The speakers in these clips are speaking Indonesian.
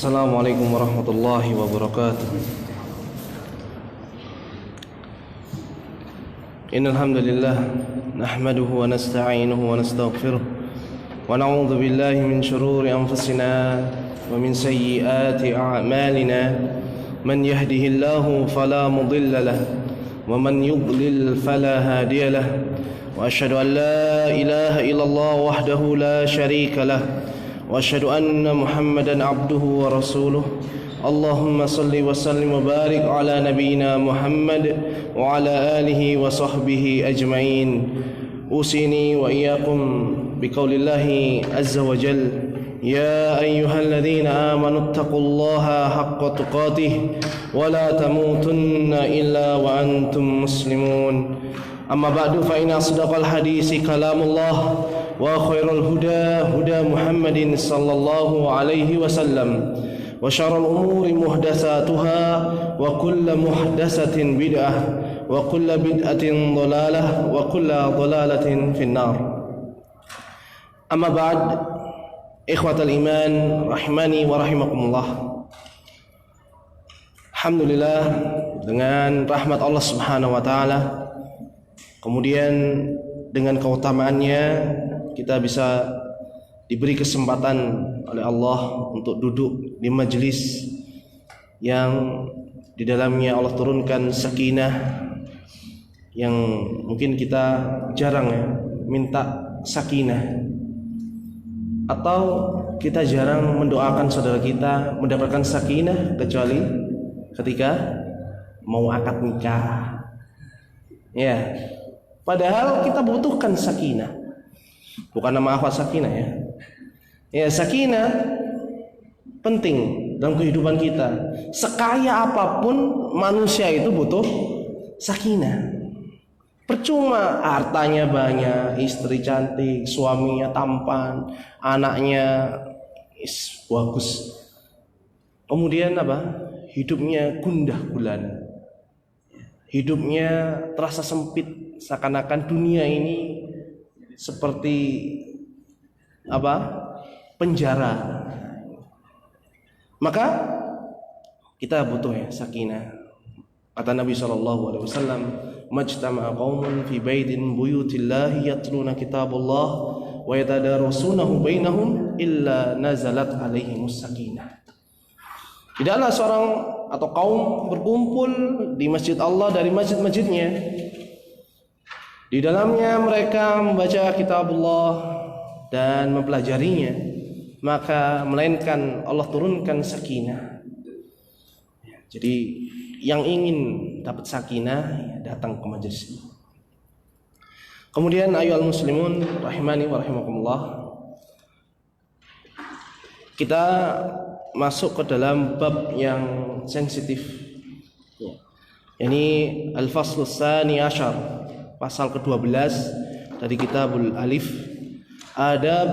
Assalamualaikum warahmatullahi wabarakatuh. Innal hamdalillah nahmaduhu wa nasta'inuhu wa nastaghfiruh wa na'udzu billahi min shururi anfusina wa min sayyiati a'malina. Man yahdihillahu fala mudilla lahu wa man yudlil fala hadiya lahu. Wa asyhadu an la ilaha illallah wahdahu la syarika lahu wa asyhadu anna Muhammadan abduhu wa rasuluh. Allahumma salli wa sallim wa barik ala nabiyyina Muhammad wa ala alihi wa sahbihi ajma'in. Usini wa iyyakum biqaulillahi azza wa jalla, ya ayyuhalladzina amanu taqullaha haqqa tuqatih wa la tamutunna illa wa antum muslimun. Amma ba'du, fa inna asdaqal hadisi kalamullah wa khairul huda huda Muhammadin sallallahu alaihi wasallam wa syarrul umuri muhdatsatuha wa kullu muhdatsatin bid'ah wa kullu bid'atin dhalalah wa kullu dhalalatin finnar. Amma ba'd, ikhwatal iman rahimani wa rahimakumullah. Alhamdulillah, dengan rahmat Allah Subhanahu wa taala, kemudian dengan keutamaannya kita bisa diberi kesempatan oleh Allah untuk duduk di majelis yang di dalamnya Allah turunkan sakinah, yang mungkin kita jarang minta sakinah, atau kita jarang mendoakan saudara kita mendapatkan sakinah kecuali ketika mau akad nikah. Ya, padahal kita butuhkan sakinah. Bukan nama akhwat sakinah ya. Ya, sakinah penting dalam kehidupan kita. Sekaya apapun manusia itu butuh sakinah. Percuma hartanya banyak, istri cantik, suaminya tampan, anaknya bagus, kemudian hidupnya gundah gulana, hidupnya terasa sempit, seakan-akan dunia ini seperti penjara. Maka kita butuh sakinah. Kata Nabi SAW, majtama'a qaumun fi baitin buyutillahi yatluna kitabullah wa yatadarasunahu bainahum illa nazalat alaihimus sakinah. Tidaklah seorang atau kaum berkumpul di masjid Allah dari masjid-masjidnya, di dalamnya mereka membaca kitabullah dan mempelajarinya, maka melainkan Allah turunkan sakinah. Jadi yang ingin dapat sakinah datang ke majelis ini. Kemudian ayyuhal muslimun rahimani wa rahimakumullah, kita masuk ke dalam bab yang sensitif. Ini al-faslus tsani asyar, pasal ke-12 dari kitabul alif, adab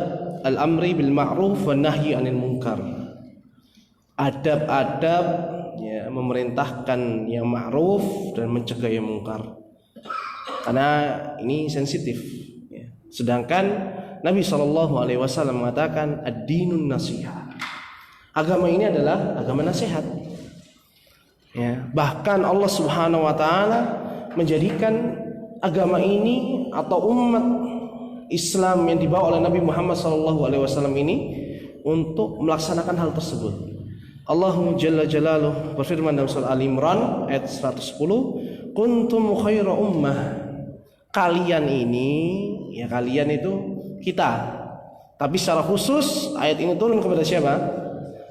al-amri bil ma'ruf wan nahyi 'anil munkar. Adab-adab memerintahkan yang ma'ruf dan mencegah yang munkar. Karena ini sensitif. Sedangkan Nabi SAW mengatakan ad-dinun nasihah. Agama ini adalah agama nasihat. Bahkan Allah Subhanahu wa taala menjadikan agama ini atau umat Islam yang dibawa oleh Nabi Muhammad SAW ini untuk melaksanakan hal tersebut. Allah Jalla Jalaluhu berfirman dalam surah Al-Imran ayat 110, kuntum khaira ummah. Kalian ini, kalian itu kita. Tapi secara khusus ayat ini turun kepada siapa?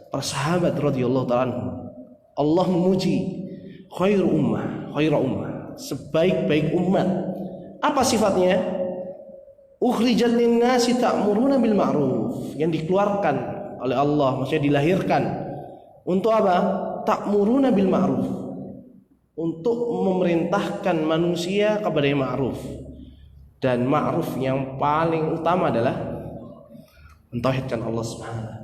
Para sahabat radhiyallahu ta'ala anhum. Allah memuji khaira ummah, sebaik-baik umat. Apa sifatnya? Ukhrijal linnasi ta'muruna bil ma'ruf, yang dikeluarkan oleh Allah, maksudnya dilahirkan untuk apa? Ta'muruna bil ma'ruf, untuk memerintahkan manusia kepada yang ma'ruf. Dan ma'ruf yang paling utama adalah mentauhidkan Allah Subhanahu.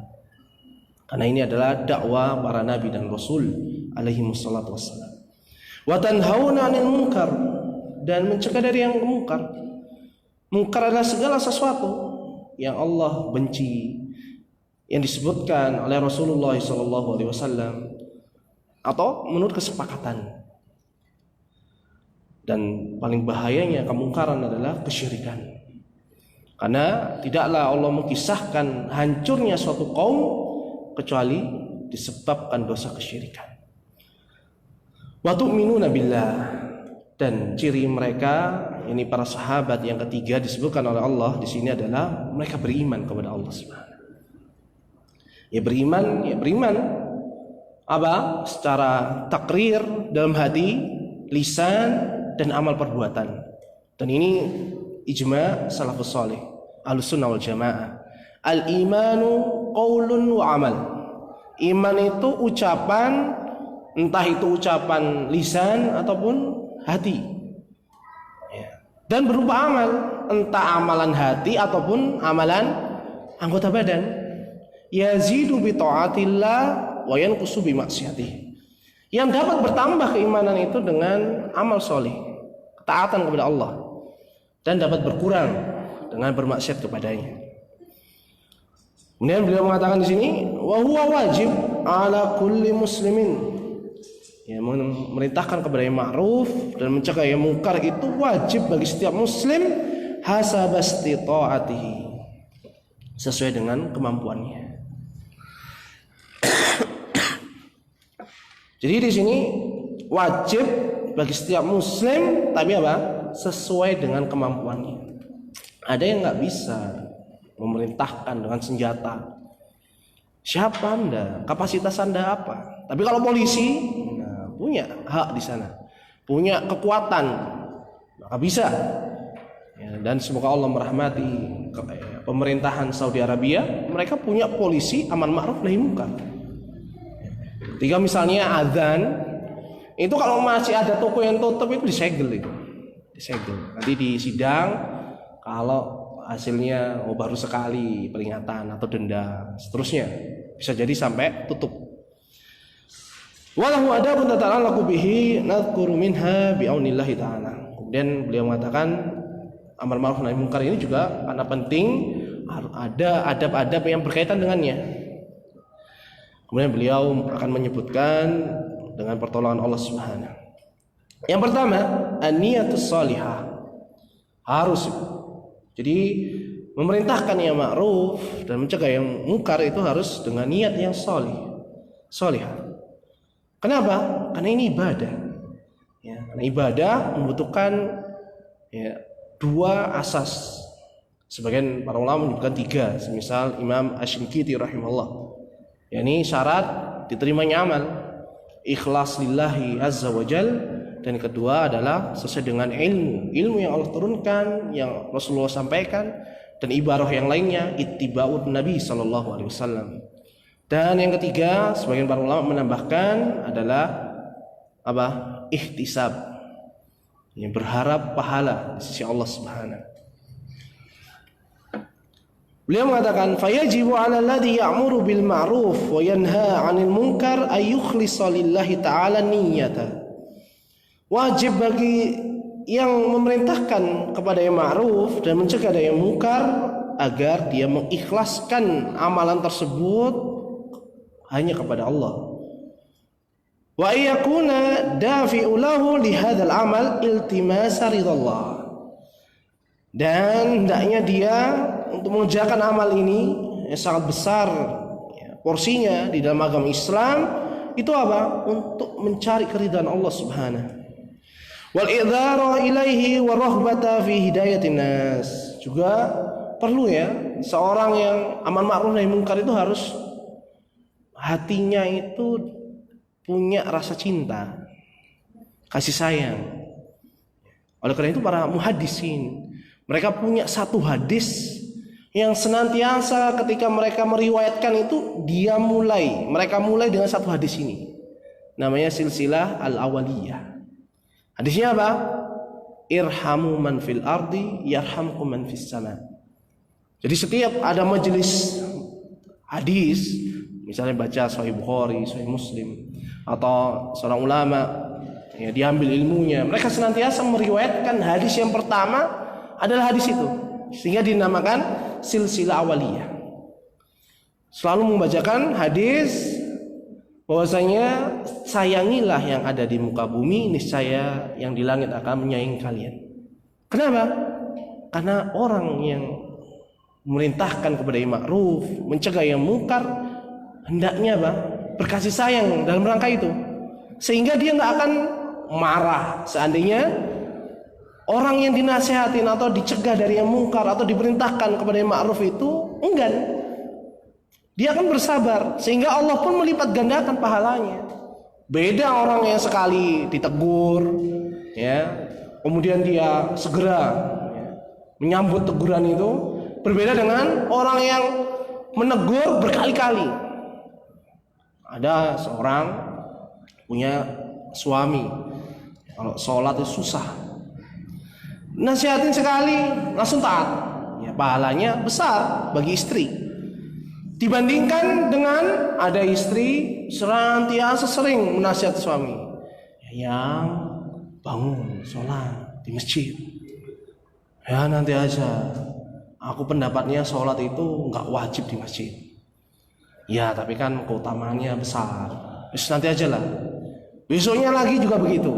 Karena ini adalah dakwah para nabi dan rasul alaihi wassalatu wassalam. Wa tanhauna 'anil munkar, dan mencegah dari yang munkar. Munkar adalah segala sesuatu yang Allah benci, yang disebutkan oleh Rasulullah SAW atau menurut kesepakatan. Dan paling bahayanya kemungkaran adalah kesyirikan. Karena tidaklah Allah mengisahkan hancurnya suatu kaum kecuali disebabkan dosa kesyirikan. Wa tu'minuna billah, dan ciri mereka ini para sahabat yang ketiga disebutkan oleh Allah di sini adalah mereka beriman kepada Allah Subhanahu. Ya beriman apa? Secara takrir dalam hati, lisan dan amal perbuatan. Dan ini ijma' salafus salih, Ahlussunnah wal Jamaah. Al-imanu qaulun wa amal. Iman itu ucapan, entah itu ucapan lisan ataupun hati. Dan berupa amal, entah amalan hati ataupun amalan anggota badan. Yazidu bi taatillah wa yanqusu bi maksiatih. Yang dapat bertambah keimanan itu dengan amal soleh, ketaatan kepada Allah, dan dapat berkurang dengan bermaksiat kepadanya. Kemudian beliau mengatakan di sini, wa huwa wajib ala kulli muslimin. Ya, memerintahkan kepada yang ma'ruf dan mencegah yang mungkar itu wajib bagi setiap muslim hasabasti ta'atihi, sesuai dengan kemampuannya. Jadi di sini wajib bagi setiap muslim, tapi apa? Sesuai dengan kemampuannya. Ada yang nggak bisa memerintahkan dengan senjata. Siapa Anda? Kapasitas Anda apa? Tapi kalau polisi punya hak di sana, punya kekuatan, maka bisa. Ya, dan semoga Allah merahmati pemerintahan Saudi Arabia. Mereka punya polisi amar ma'ruf nahi munkar. Ketika misalnya azan, itu kalau masih ada toko yang tutup itu disegel itu. Disegel. Nanti di sidang kalau hasilnya baru sekali peringatan atau denda, seterusnya bisa jadi sampai tutup. Walahu adabun tata'allaqu bihi nadhkuru minha bi'aunillahi ta'ala. Kemudian beliau mengatakan amar ma'ruf nahi munkar ini juga karena penting ada adab-adab yang berkaitan dengannya. Kemudian beliau akan menyebutkan dengan pertolongan Allah Subhanahu. Yang pertama, an-niyatus shalihah. Harus. Jadi memerintahkan yang ma'ruf dan mencegah yang mungkar itu harus dengan niat yang shalihah. Kenapa? Karena ini ibadah. Ya, karena ibadah membutuhkan dua asas. Sebagian para ulama menyebutkan tiga. Semisal Imam Asy-Syinkiti rahimahullah. Ini syarat diterimanya amal, ikhlas lillahi azza wa jal, dan kedua adalah sesuai dengan ilmu yang Allah turunkan, yang Rasulullah sampaikan, dan ibarah yang lainnya ittiba'un Nabi sallallahu alaihi wasallam. Dan yang ketiga, sebagian para ulama menambahkan adalah apa? Ihtisab, yang berharap pahala di sisi Allah Subhanahu. Beliau mengatakan fayajibu 'ala alladhi ya'muru bil ma'ruf wa yanha 'anil munkar ay yukhlisa lillahi ta'ala niyyata. Wajib bagi yang memerintahkan kepada yang ma'ruf dan mencegah dari yang munkar agar dia mengikhlaskan amalan tersebut hanya kepada Allah. Wa yakuna dafi'u lahu li hadzal amal iltimasa ridallah. Dan hendaknya dia untuk mengerjakan amal ini yang sangat besar porsinya di dalam agama Islam itu apa? Untuk mencari keridhaan Allah Subhanahu. Wal idhara ilaihi wa rahbata fi hidayatin nas. Juga perlu ya seorang yang amar ma'ruf nahi munkar itu harus hatinya itu punya rasa cinta, kasih sayang. Oleh karena itu para muhaddisin mereka punya satu hadis yang senantiasa ketika mereka meriwayatkan itu mereka mulai dengan satu hadis ini. Namanya silsilah al-awaliyah. Hadisnya apa? Irhamu man fil ardi yarhamkum man fis sama. Jadi setiap ada majelis hadis, misalnya baca Sahih Bukhari, Sahih Muslim, atau seorang ulama ya, diambil ilmunya, mereka senantiasa meriwayatkan hadis yang pertama adalah hadis itu, sehingga dinamakan silsilah awaliyah. selalu membacakan hadis bahwasanya sayangilah yang ada di muka bumi, niscaya yang di langit akan menyayangi kalian. Kenapa? Karena orang yang memerintahkan kepada yang ma'ruf, mencegah yang mungkar, hendaknya berkasih sayang dalam rangka itu, sehingga dia nggak akan marah seandainya orang yang dinasihatin atau dicegah dari yang mungkar atau diperintahkan kepada yang ma'ruf itu enggan. Dia akan bersabar sehingga Allah pun melipat gandakan pahalanya. Beda orang yang sekali ditegur, ya, kemudian dia segera menyambut teguran itu, berbeda dengan orang yang menegur berkali-kali. Ada seorang punya suami, kalau sholat itu susah, nasihatin sekali langsung taat, ya, pahalanya besar bagi istri. Dibandingkan dengan ada istri senantiasa sering menasihati suami, yang bangun sholat di masjid, ya nanti aja, aku pendapatnya sholat itu nggak wajib di masjid. Ya tapi kan keutamaannya besar, terus nanti aja lah. Besoknya lagi juga begitu,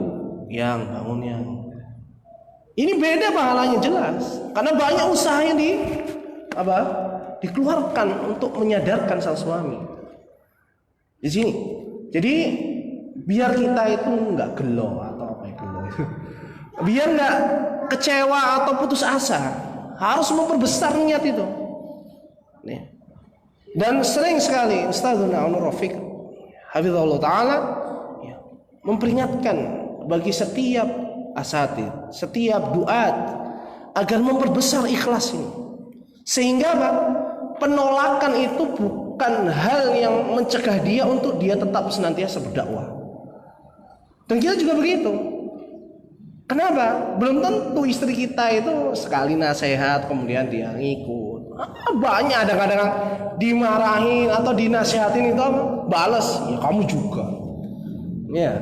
yang bangunnya. Ini beda pahalanya jelas, karena banyak usaha yang dikeluarkan untuk menyadarkan sang suami di sini. Jadi biar kita itu nggak gelo atau apa gelo itu, biar nggak kecewa atau putus asa, harus memperbesar niat itu. Nih. Dan sering sekali Ustazuna Anur Rafiq hafizahullah taala memperingatkan bagi setiap asatid, setiap duat agar memperbesar ikhlas ini. Sehingga penolakan itu bukan hal yang mencegah dia untuk dia tetap senantiasa berdakwah. Dan kita juga begitu. Kenapa? Belum tentu istri kita itu sekali nasihat kemudian dia ngikut. Banyak kadang-kadang dimarahin atau dinasihatin itu balas, ya kamu juga. Ya.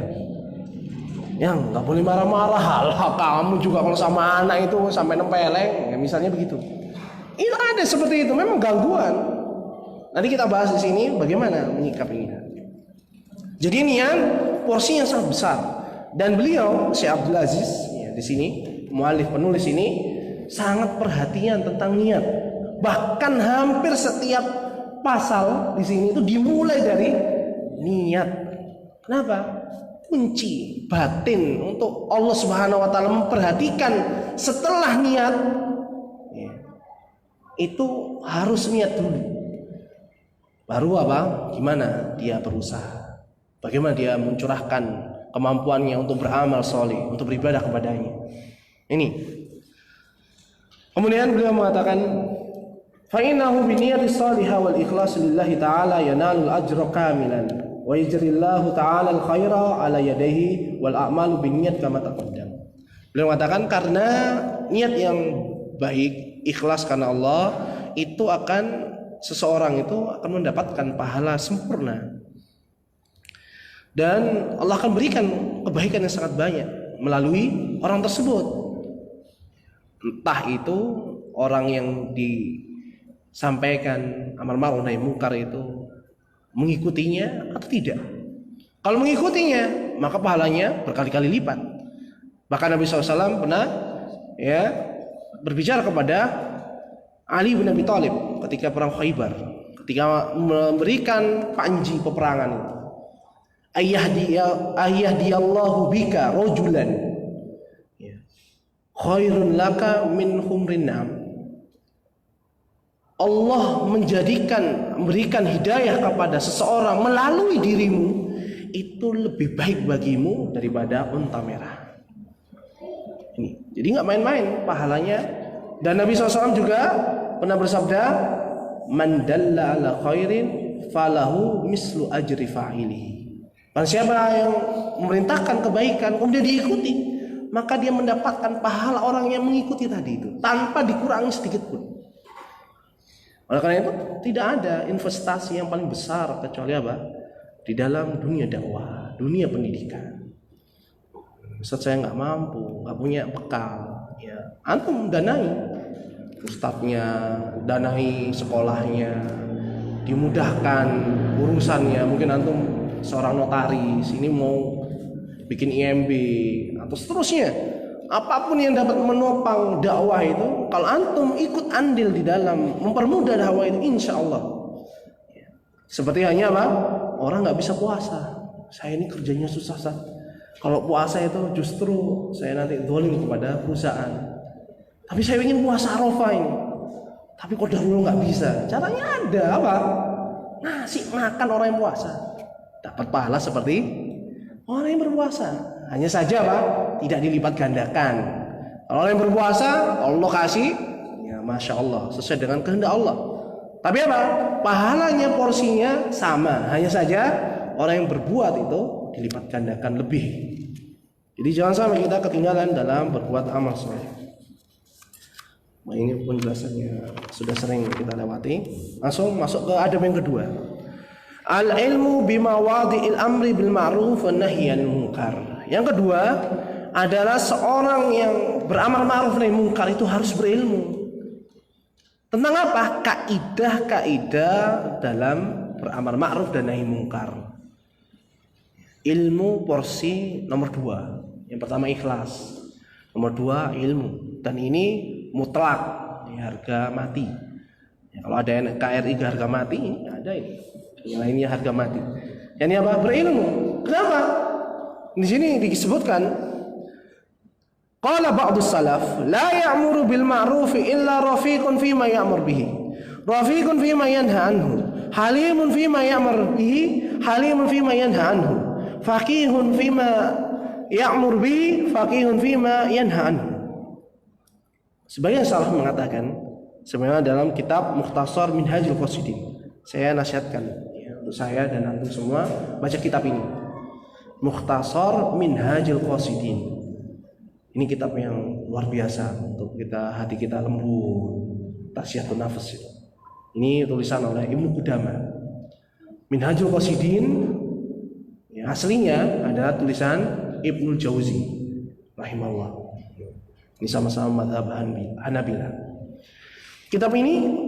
Yang nggak boleh marah-marah, halah kamu juga kalau sama anak itu sampai nempeleng, ya misalnya begitu. Itu ada seperti itu, memang gangguan. Nanti kita bahas di sini bagaimana menyikapinya. Jadi niat porsinya sangat besar, dan beliau Syekh Abdul Aziz ya, di sini muallif penulis ini sangat perhatian tentang niat. Bahkan hampir setiap pasal di sini itu dimulai dari niat. Kenapa? Kunci batin untuk Allah Subhanahu wa taala memperhatikan setelah niat ya, itu harus niat dulu. Baru gimana dia berusaha, bagaimana dia mencurahkan kemampuannya untuk beramal soleh, untuk beribadah kepadanya. Ini. Kemudian beliau mengatakan, fa innahu bi niyyati shalihah wal ikhlas lillahi ta'ala yanalul ajra kamilan wa yajrillahu ta'ala al khaira ala yadayhi wal a'malu binniyat kama taqaddam. Beliau mengatakan karena niat yang baik, ikhlas karena Allah, itu akan seseorang itu akan mendapatkan pahala sempurna. Dan Allah akan berikan kebaikan yang sangat banyak melalui orang tersebut. Entah itu orang yang disampaikan amar ma'ruf nahi munkar itu mengikutinya atau tidak. Kalau mengikutinya, maka pahalanya berkali-kali lipat. Bahkan Nabi SAW pernah berbicara kepada Ali bin Abi Thalib ketika perang Khaybar, ketika memberikan panji peperangan itu. Ayyahdiyallahu bika rajulan khairun laka min humrin na'am. Allah memberikan hidayah kepada seseorang melalui dirimu, itu lebih baik bagimu daripada unta merah. Ini. Jadi nggak main-main pahalanya. Dan Nabi SAW juga pernah bersabda, man dalla ala khairin falahu mislu ajri fa'ilihi. Siapa yang memerintahkan kebaikan kemudian diikuti, maka dia mendapatkan pahala orang yang mengikuti tadi itu tanpa dikurangi sedikit pun. Oleh karena itu tidak ada investasi yang paling besar kecuali di dalam dunia dakwah, dunia pendidikan. Ustaz saya nggak mampu, nggak punya bekal, ya antum danai ustadznya, danai sekolahnya, dimudahkan urusannya. Mungkin antum seorang notaris, ini mau bikin IMB atau seterusnya. Apapun yang dapat menopang dakwah itu, kalau antum ikut andil di dalam mempermudah dakwah itu, insya Allah. Seperti hanya apa? Orang nggak bisa puasa. Saya ini kerjanya susah, Ustaz. Kalau puasa itu justru saya nanti zalim kepada perusahaan. Tapi saya ingin puasa Arafah ini. Tapi kok dahulu nggak bisa. Caranya ada apa? Ngasih makan orang yang puasa. Dapat pahala seperti orang yang berpuasa. Hanya saja Pak, tidak dilipat gandakan. Kalau orang yang berpuasa, Allah kasih, ya Masya Allah, sesuai dengan kehendak Allah. Tapi apa? Pahalanya, porsinya sama. Hanya saja orang yang berbuat itu dilipat gandakan lebih. Jadi jangan sampai kita ketinggalan dalam berbuat amal soleh. Nah, ini penjelasannya sudah sering kita lewati. Langsung masuk ke adab yang kedua. Al-ilmu bimawadi'il amri bil ma'ruf wan nahyi 'anil munkar. Yang kedua adalah seorang yang beramar ma'ruf nahi munkar itu harus berilmu. Tentang apa? Kaidah-kaidah dalam beramar ma'ruf dan nahi munkar. Ilmu porsi nomor 2. Yang pertama ikhlas. Nomor 2 ilmu. Dan ini mutlak, harga mati. Ya, kalau ada NKRI harga mati, ini ada ini. Yang lainnya harga mati. Yang ini apa? Berilmu. Kenapa? Di sini disebutkan qala ba'dus salaf la ya'muru bil ma'ruf illa rafiqun fima ya'mur bihi. Rafiqun fima yanha anhu. Halimun fima ya'mur bihi, halimun fima yanha anhu. Faqihun fima ya'mur bihi, faqihun fima yanha anhu. Sebagian salaf mengatakan sebenarnya dalam kitab Mukhtasar Minhajul Qasidin. Saya nasihatkan ya, untuk saya dan antum semua baca kitab ini. Mukhtasar Minhajul Qasidin. Ini kitab yang luar biasa untuk kita, hati kita lembut, tasyiatun nafas. Ini tulisan oleh Ibnu Qudamah. Minhajul Qasidin ya, aslinya adalah tulisan Ibnu Jauzi rahimahullah. Ini sama-sama mazhab Hanabilah. Kitab ini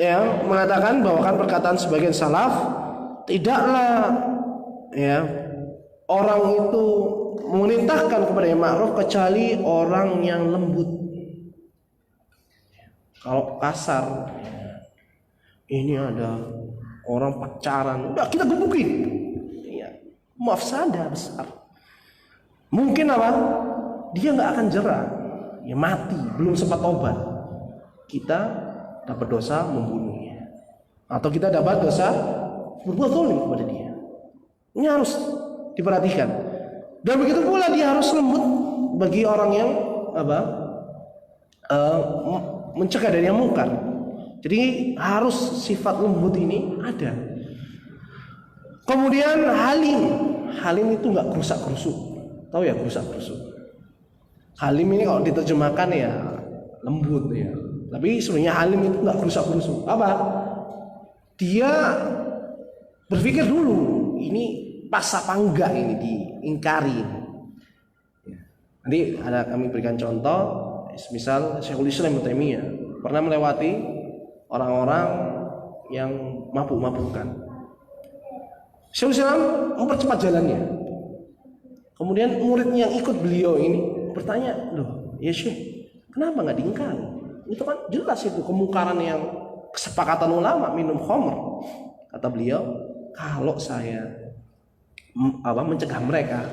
ya mengatakan bahwa kan perkataan sebagian salaf, tidaklah ya orang itu memerintahkan kepada yang ma'ruf kecuali orang yang lembut. Kalau kasar, ini ada orang pacaran, udah kita gebukin. Ya, mafsadah besar. Mungkin apa? Dia nggak akan jerah, ya mati, belum sempat tobat. Kita dapat dosa membunuhnya, atau kita dapat dosa berbuat zalim kepada dia. Ini harus diperhatikan. Dan begitu pula dia harus lembut bagi orang yang apa? Mencegah dari yang mungkar. Jadi harus sifat lembut ini ada. Kemudian halim itu nggak kerusak-kerusuk. Tahu ya kerusak-kerusuk. Halim ini kalau diterjemahkan ya lembut ya. Tapi sebenarnya halim itu nggak kerusak-kerusuk. Apa? Dia berpikir dulu, ini pas apa enggak ini diingkari. Ya. Nanti ada kami berikan contoh, misal Syekhul Islam Ibnu Taimiyah pernah melewati orang-orang yang mabuk-mabukan. Syekhul Islam mempercepat jalannya. Kemudian muridnya yang ikut beliau ini bertanya, loh, ya Syekh, kenapa nggak diingkari? Itu kan jelas itu kemungkaran yang kesepakatan ulama minum khamr. Kata beliau, kalau saya mencegah mereka,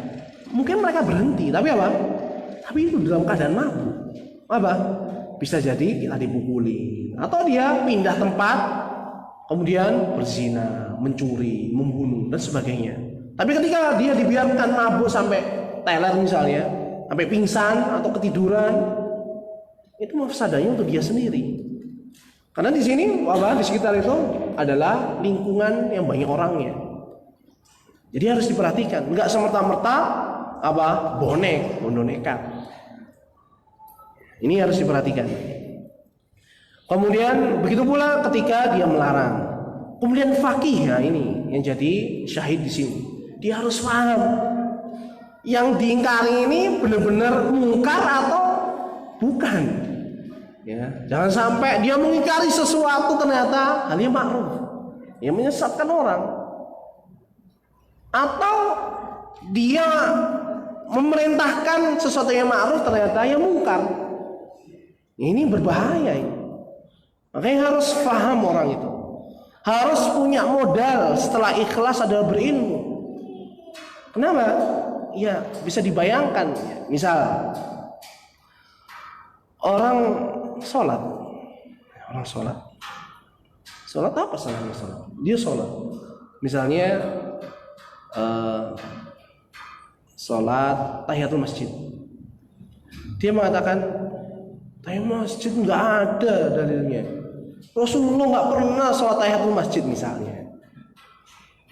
mungkin mereka berhenti, tapi apa? Tapi itu dalam keadaan mabuk. Apa? Bisa jadi kita dipukuli, atau dia pindah tempat, kemudian berzina, mencuri, membunuh dan sebagainya. Tapi ketika dia dibiarkan mabuk sampai teler misalnya, sampai pingsan atau ketiduran, itu mafsadahnya untuk dia sendiri. Karena di sini, di sekitar itu adalah lingkungan yang banyak orangnya. Jadi harus diperhatikan, enggak semerta-merta bonek, nekat. Ini harus diperhatikan. Kemudian begitu pula ketika dia melarang. Kemudian faqih, ya ini yang jadi syahid di sini. Dia harus paham yang diingkari ini benar-benar mungkar atau bukan. Ya, jangan sampai dia mengingkari sesuatu ternyata halnya ma'ruf. yang menyesatkan orang, atau dia memerintahkan sesuatu yang ma'ruf ternyata yang mungkar. Ini berbahaya ini. Makanya harus paham orang itu. Harus punya modal setelah ikhlas adalah berilmu. Kenapa? Ya bisa dibayangkan. Misal orang sholat. Sholat apa salahnya sholat? Dia sholat. Misalnya sholat tahiyatul masjid. Dia mengatakan tahiyatul masjid nggak ada dalilnya. Rasulullah nggak pernah sholat tahiyatul masjid misalnya.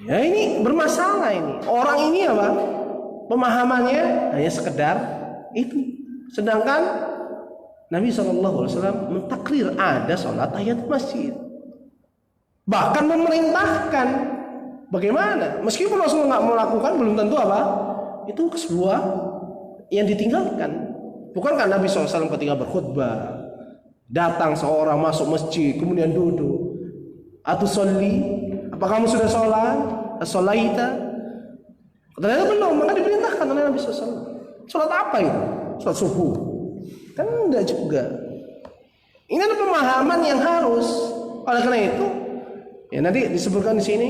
Ya ini bermasalah ini. Orang ini apa? Pemahamannya hanya sekedar itu. Sedangkan Nabi SAW mentakrir ada sholat tahiyatul masjid. Bahkan memerintahkan. Bagaimana? Meskipun Rasulullah nggak melakukan, belum tentu apa? Itu sebuah yang ditinggalkan. Bukankah Nabi SAW ketika berkhutbah datang seorang masuk masjid kemudian duduk, "Atusolli, apa kamu sudah sholat? As-sholaita?" Ternyata belum, maka diperintahkan oleh Nabi SAW. Sholat apa itu? Sholat subuh? Kan enggak juga. Ini ada pemahaman yang harus. Oleh karena itu, ya nanti disebutkan di sini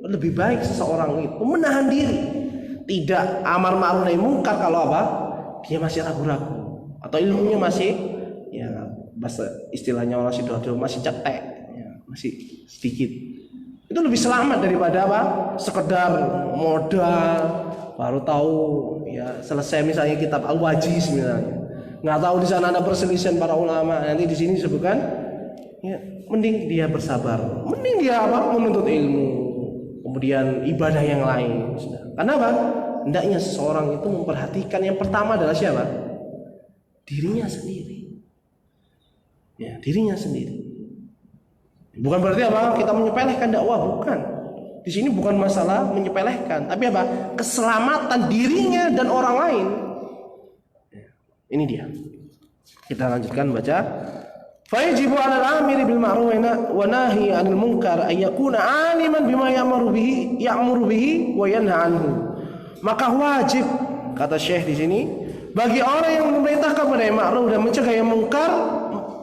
lebih baik seseorang itu menahan diri, tidak amar ma'ruf nahi munkar kalau apa? Dia masih ragu-ragu atau ilmunya masih ya bahasa istilahnya orang Sidoarjo masih cetek, ya, masih sedikit. Itu lebih selamat daripada apa? Sekedar modal baru tahu ya selesai misalnya kitab Al-Wajiz misalnya. Nggak tahu di sana ada perselisihan para ulama. Nanti di sini disebutkan ya mending dia bersabar. Mending dia apa? Menuntut ilmu. Kemudian ibadah yang lain. Karena apa? Hendaknya seseorang itu memperhatikan yang pertama adalah siapa? Dirinya sendiri. Ya, dirinya sendiri. Bukan berarti apa? Kita menyepelekan dakwah, bukan. Di sini bukan masalah menyepelekan, tapi apa? Keselamatan dirinya dan orang lain. Ya, ini dia. Kita lanjutkan baca. Fayajibu 'alal amiri bil ma'ruf wa nahi 'anil munkar ay yakuna 'aliman bima ya'muru bihi wa yanha anhu. Maka wajib, kata Syekh di sini, bagi orang yang memerintahkan kepada yang ma'ruf dan mencegah yang munkar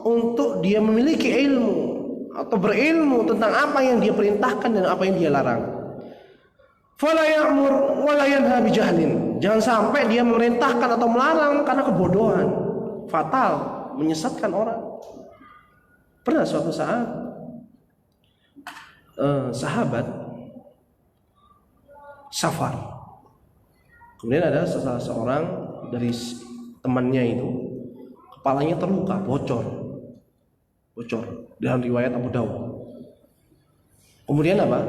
untuk dia memiliki ilmu atau berilmu tentang apa yang dia perintahkan dan apa yang dia larang. Fala ya'mur wa la yanha bi jahlin. Jangan sampai dia memerintahkan atau melarang karena kebodohan. Fatal, menyesatkan orang. Pernah suatu saat sahabat safar, kemudian ada salah seorang dari temannya itu kepalanya terluka, bocor dalam riwayat Abu Dawud. Kemudian apa?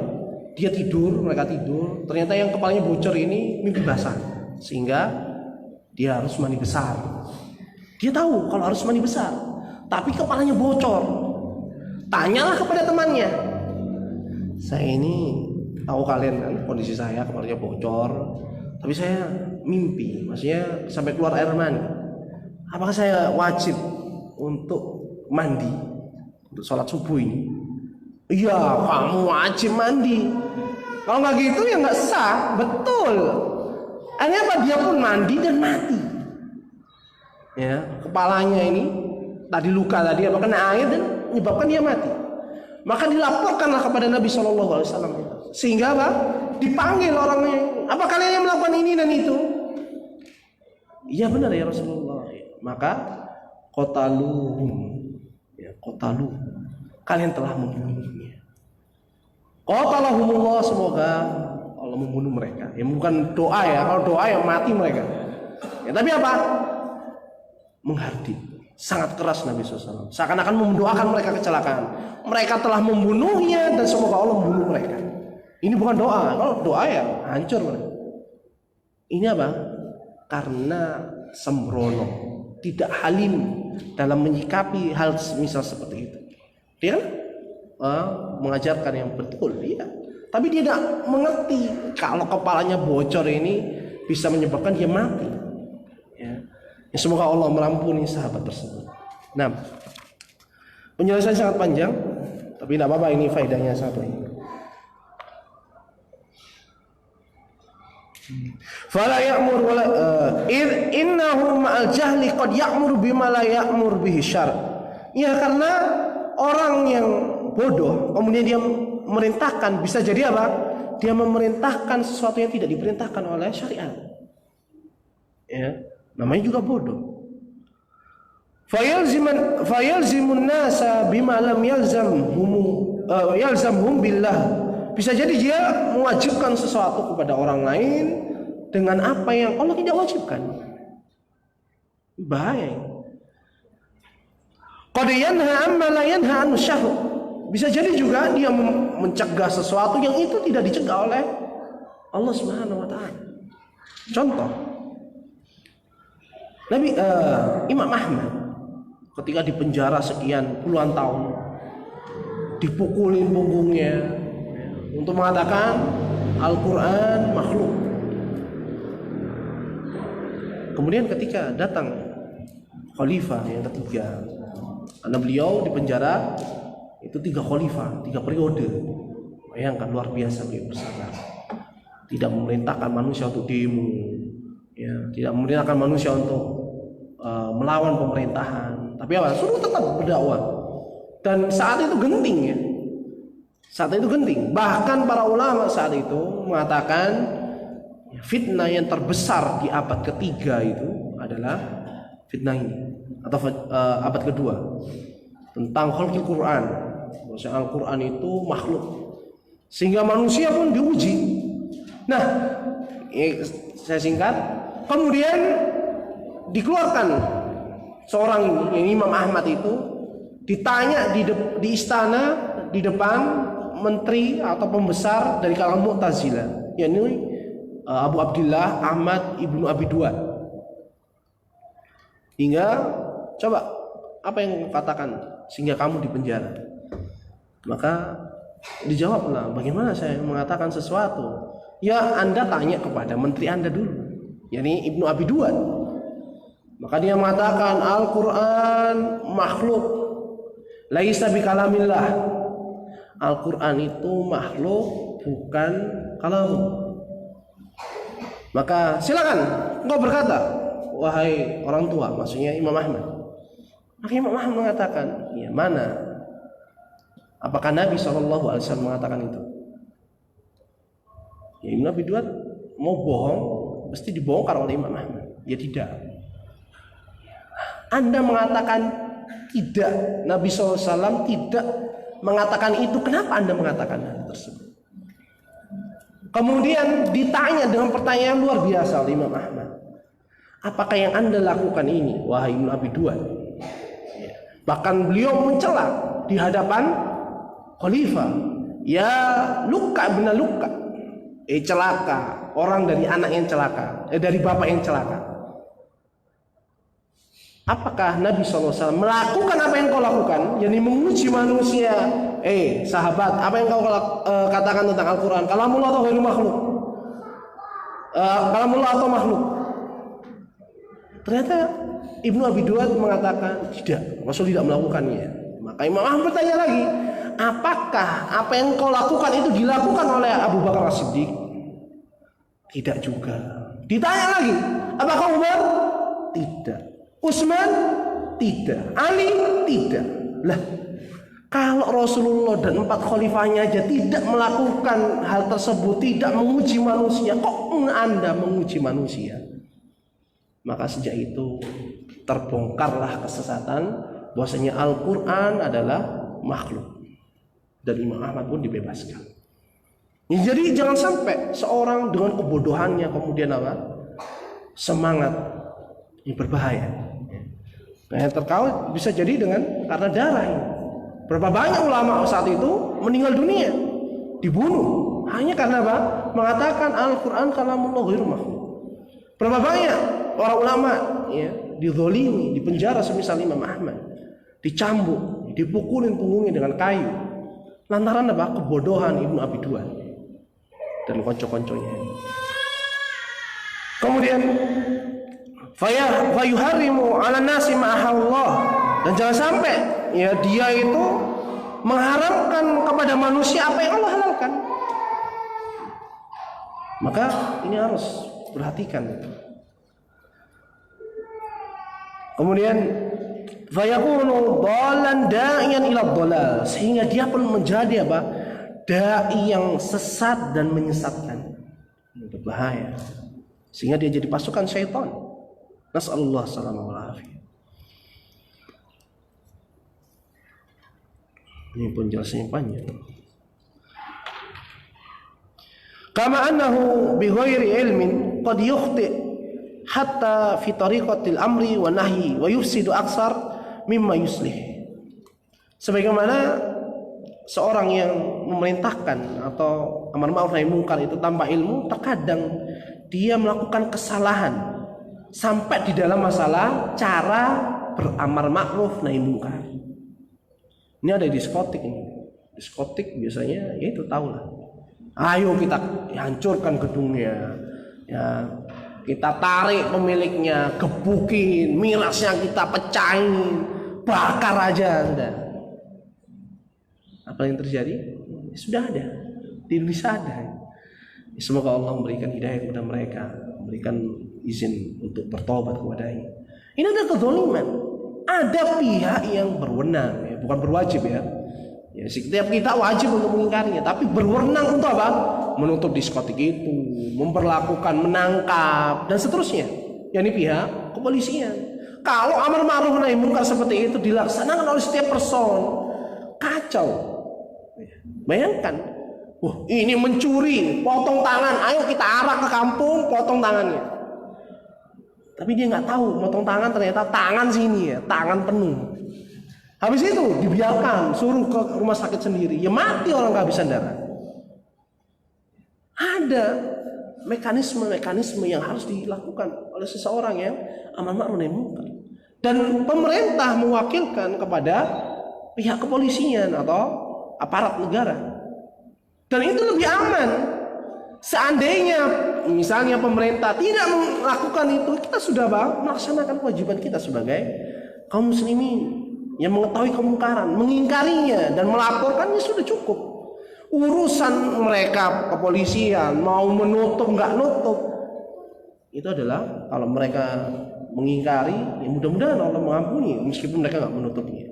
Mereka tidur, ternyata yang kepalanya bocor ini mimpi basah, sehingga dia harus mandi besar. Dia tahu kalau harus mandi besar, tapi kepalanya bocor. Tanyalah kepada temannya, "Saya ini tahu kalian kan kondisi saya kepalanya bocor, tapi saya mimpi, maksudnya sampai keluar air mani. Apakah saya wajib untuk mandi untuk sholat subuh ini?" "Iya, kamu wajib mandi. Kalau nggak gitu ya nggak sah." Betul. Akhirnya apa? Dia pun mandi dan mati. Ya, kepalanya ini tadi luka tadi apa kena air dan menyebabkan dia mati. Maka dilaporkanlah kepada Nabi SAW. Sehingga apa? Dipanggil orangnya. "Apa kalian yang melakukan ini dan itu?" "Iya benar ya Rasulullah." Maka qataluhum. Ya, qatalu. Kalian telah membunuhnya. Qatalahumullah, semoga Allah membunuh mereka. Ya bukan doa ya. Kalau doa ya mati mereka. Ya, tapi apa? Menghardik. Sangat keras Nabi SAW. Seakan-akan mendoakan mereka kecelakaan. Mereka telah membunuhnya dan semoga Allah membunuh mereka. Ini bukan doa. Kalau doa ya hancur mereka. Ini apa? Karena sembrono, tidak halim dalam menyikapi hal misal seperti itu. Dia mengajarkan yang betul, iya. Tapi dia tidak mengerti kalau kepalanya bocor ini bisa menyebabkan dia mati. Ya, semoga Allah merampuni sahabat tersebut. Nah, penjelasan sangat panjang, tapi tidak apa-apa, ini faedahnya sangat banyak. Fala ya'mur wala innahu ma'al jahli qad ya'mur bima la ya'mur bihi syar'. Ya, karena orang yang bodoh kemudian dia memerintahkan, bisa jadi apa? Dia memerintahkan sesuatu yang tidak diperintahkan oleh syariat. Ya, namanya juga bodoh. Fayalzimun nasa bima lam yalzamhum billah. Bisa jadi dia mewajibkan sesuatu kepada orang lain dengan apa yang Allah tidak wajibkan. Bahaya. Qad yanha amma la yanha an syahw. Bisa jadi juga dia mencegah sesuatu yang itu tidak dicegah oleh Allah Subhanahu wa taala. Contoh, Imam Ahmad ketika dipenjara sekian puluhan tahun, dipukulin punggungnya untuk mengatakan Al-Quran makhluk. Kemudian ketika datang khalifah yang ketiga, karena beliau dipenjara itu 3 khalifah, 3 periode. Bayangkan, luar biasa beliau bersabar. Tidak memerintahkan manusia untuk demo, ya, tidak memerintahkan manusia untuk melawan pemerintahan, tapi apa? Suruh tetap berdakwah. Dan saat itu genting, ya. Saat itu genting. Bahkan para ulama saat itu mengatakan fitnah yang terbesar di abad ketiga itu adalah fitnah ini, atau abad kedua, tentang khalqul Quran. Bahwa Al-Quran itu makhluk, sehingga manusia pun diuji. Nah, saya singkat. Kemudian dikeluarkan seorang yang Imam Ahmad itu, ditanya di istana di depan menteri atau pembesar dari kalangan Mu'tazilah, yakni Abu Abdillah Ahmad ibnu Abi Duad. Hingga coba apa yang katakan sehingga kamu dipenjara? Maka dijawablah, bagaimana saya mengatakan sesuatu? Ya, Anda tanya kepada menteri Anda dulu, yakni Ibnu Abi Duad. Maka dia mengatakan Al-Quran makhluk, laisa bikalamillah. Al-Quran itu makhluk, bukan kalam. Maka silakan engkau berkata, wahai orang tua, maksudnya Imam Ahmad. Maka Imam Ahmad mengatakan, ya, mana? Apakah Nabi SAW mengatakan itu? Ya, Ibnu Abi Duad mau bohong, mesti dibongkar oleh Imam Ahmad. Ya, tidak. Anda mengatakan tidak, Nabi SAW tidak mengatakan itu. Kenapa Anda mengatakan hal tersebut? Kemudian ditanya dengan pertanyaan luar biasa oleh Imam Ahmad. Apakah yang Anda lakukan ini, wahai Ibnu Abi Duad? Bahkan beliau mencela di hadapan khalifah, ya luka benar luka, celaka, orang dari anak yang celaka, dari bapak yang celaka. Apakah Nabi SAW melakukan apa yang kau lakukan, yakni menguji manusia? Sahabat, apa yang kau katakan tentang Al-Quran? Kalamullah atau ghairu makhluk? Kalamullah atau makhluk? Ternyata Ibnu Abi Duad mengatakan tidak, Rasul tidak melakukannya. Maka Imam Ahmad bertanya lagi, apakah apa yang kau lakukan itu dilakukan oleh Abu Bakar As-Siddiq? Tidak juga. Ditanya lagi, apakah Umar? Tidak. Utsman? Tidak. Ali? Tidak. Lah, kalau Rasulullah dan 4 khalifahnya aja tidak melakukan hal tersebut, tidak menguji manusia, kok Anda menguji manusia? Maka sejak itu terbongkarlah kesesatan bahwasanya Al-Quran adalah makhluk, dan Imam Ahmad pun dibebaskan. Jadi jangan sampai seorang dengan kebodohannya kemudian apa? Semangat yang berbahaya. Nah, yang terkait bisa jadi karena darah ini. Berapa banyak ulama saat itu meninggal dunia, dibunuh hanya karena apa? Mengatakan Al-Quran kalamullah ghairu makhluk. Berapa banyak para ulama ya dizolimi, dipenjara semisal Imam Ahmad, dicambuk, dipukulin punggungnya dengan kayu, lantaran apa? Kebodohan Ibnu Abi Duad dan konco-konconya. Kemudian fayuharimu ala nasi ma'ahallah, dan jangan sampai ya dia itu mengharamkan kepada manusia apa yang Allah halalkan. Maka ini harus perhatikan. Kemudian fayakunu dhalan da'iyan ila dhalal, sehingga dia pun menjadi apa? Dai yang sesat dan menyesatkan. Itu bahaya. Sehingga dia jadi pasukan syaitan. Nasallallahu salamah wal afiyah. Ini pun jelasnya panjang. Kama annahu bi ghairi ilmin qad yukhti hatta fi tariqatil amri wa nahyi wa yufsidu aksar mimma yuslih. Sebagaimana seorang yang memerintahkan atau amar ma'ruf nahi munkar itu tanpa ilmu, terkadang dia melakukan kesalahan sampai di dalam masalah cara beramar ma'ruf nahi munkar. Ini ada diskotik ini. Diskotik biasanya ya itu tahulah. Ayo kita hancurkan gedungnya. Ya, kita tarik pemiliknya, gebukin, mirasnya kita pecahin, bakar aja sudah. Apa yang terjadi? Ya, sudah ada. Di Indonesia ada. Semoga Allah memberikan hidayah kepada mereka, memberikan izin untuk bertobat kepadanya. Ini ada kezaliman. Ada pihak yang berwenang, ya, bukan berwajib ya. Ya, setiap kita wajib untuk mengingkarinya, tapi berwenang untuk apa? Menutup diskotik itu, memperlakukan, menangkap dan seterusnya. Yang ini pihak kepolisian. Kalau amar ma'ruf nahi munkar seperti itu dilaksanakan oleh setiap person, kacau. Bayangkan, wah ini mencuri, potong tangan, ayo kita arak ke kampung, potong tangannya. Tapi dia nggak tahu, potong tangan ternyata tangan sini ya, tangan penuh. Habis itu dibiarkan, suruh ke rumah sakit sendiri, ya mati orang kehabisan darah. Ada mekanisme-mekanisme yang harus dilakukan oleh seseorang yang amar ma'ruf nahi munkar. Dan pemerintah mewakilkan kepada pihak kepolisian atau aparat negara. Dan itu lebih aman. Seandainya misalnya pemerintah tidak melakukan itu, kita sudah melaksanakan kewajiban kita sebagai kaum muslimin yang mengetahui kemungkaran, mengingkarinya dan melaporkannya sudah cukup. Urusan mereka kepolisian mau menutup nggak nutup, itu adalah kalau mereka mengingkari, ya mudah-mudahan Allah mengampuni meskipun mereka nggak menutupnya.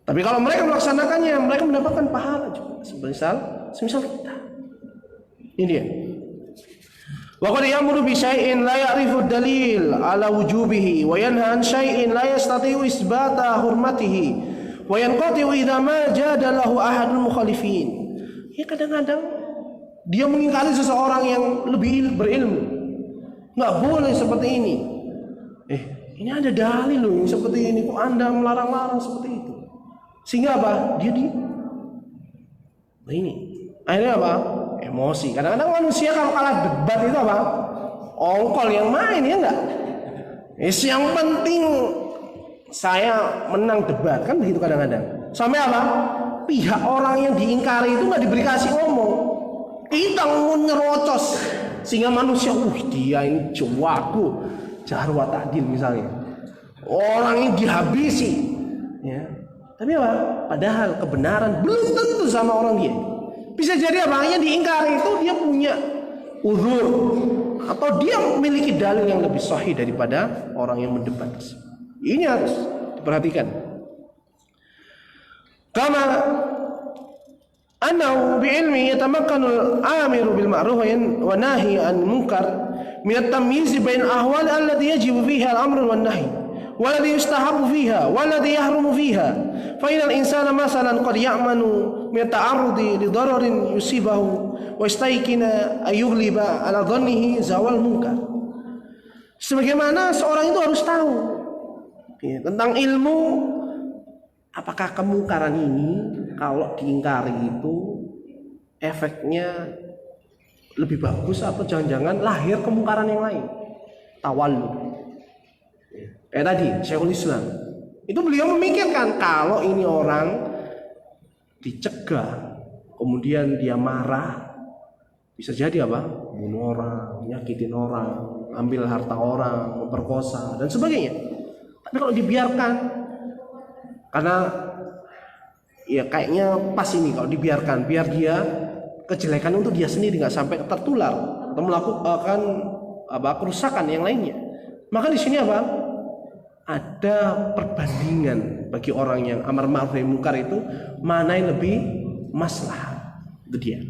Tapi kalau mereka melaksanakannya, mereka mendapatkan pahala juga. Semisal kita. Ini dia. Wa qad ya'muru bi syai'in la ya'rifu ad-dalil 'ala wujubihi wa yanha 'an syai'in la yastati'u isbata hurmatihi wa yanqati'u idza ma jadalahu ahadul mukhalifin. Ya kadang-kadang dia mengingkari seseorang yang lebih berilmu. Enggak boleh seperti ini. Ini ada dalil loh yang seperti ini, kok Anda melarang-larang seperti itu? Sehingga apa? Dia di ini. Akhirnya apa? Emosi. Kadang-kadang manusia kalau kalah debat itu apa? Ongkol yang main, ya enggak? Yang penting saya menang debat, kan begitu kadang-kadang. Sampai apa? Pihak orang yang diingkari itu nggak diberi kasih ngomong. Kita nyerocos sehingga manusia, dia ini jawaku, jarwa ta'dil misalnya. Orang ini dihabisi, ya. Tapi apa? Padahal kebenaran belum tentu sama orang dia. Bisa jadi apa? Yang diingkari itu dia punya uzur atau dia memiliki dalil yang lebih sahih daripada orang yang mendebat. Ini harus diperhatikan. Kama annahu bi'ilmi yatamakkanu al-amiru bil ma'ruf wa nahi 'anil munkar min at-tamyiz bain ahwal allati yajibu fiha al-amru wan nahy والذي يستحب فيها والذي يحرم فيها فإن الإنسان مثلا قد يأمن من التعرض لضرر يصيبه ويستيقن أن يغلب على ظنه زوال munkar. Sebagaimana seorang itu harus tahu tentang ilmu, apakah kemungkaran ini kalau diingkari itu efeknya lebih bagus atau jangan-jangan lahir kemungkaran yang lain, tawallu. Kayak tadi Syekhul Islam itu beliau memikirkan kalau ini orang dicegah kemudian dia marah, bisa jadi apa? Bunuh orang, nyakitin orang, ambil harta orang, memperkosa dan sebagainya. Tapi kalau dibiarkan, karena ya kayaknya pas ini kalau dibiarkan, biar dia kejelekan untuk dia sendiri, nggak sampai tertular atau melakukan kerusakan yang lainnya. Maka di sini apa? Ada perbandingan bagi orang yang amar ma'ruf nahi munkar itu, mana yang lebih maslahat itu dia.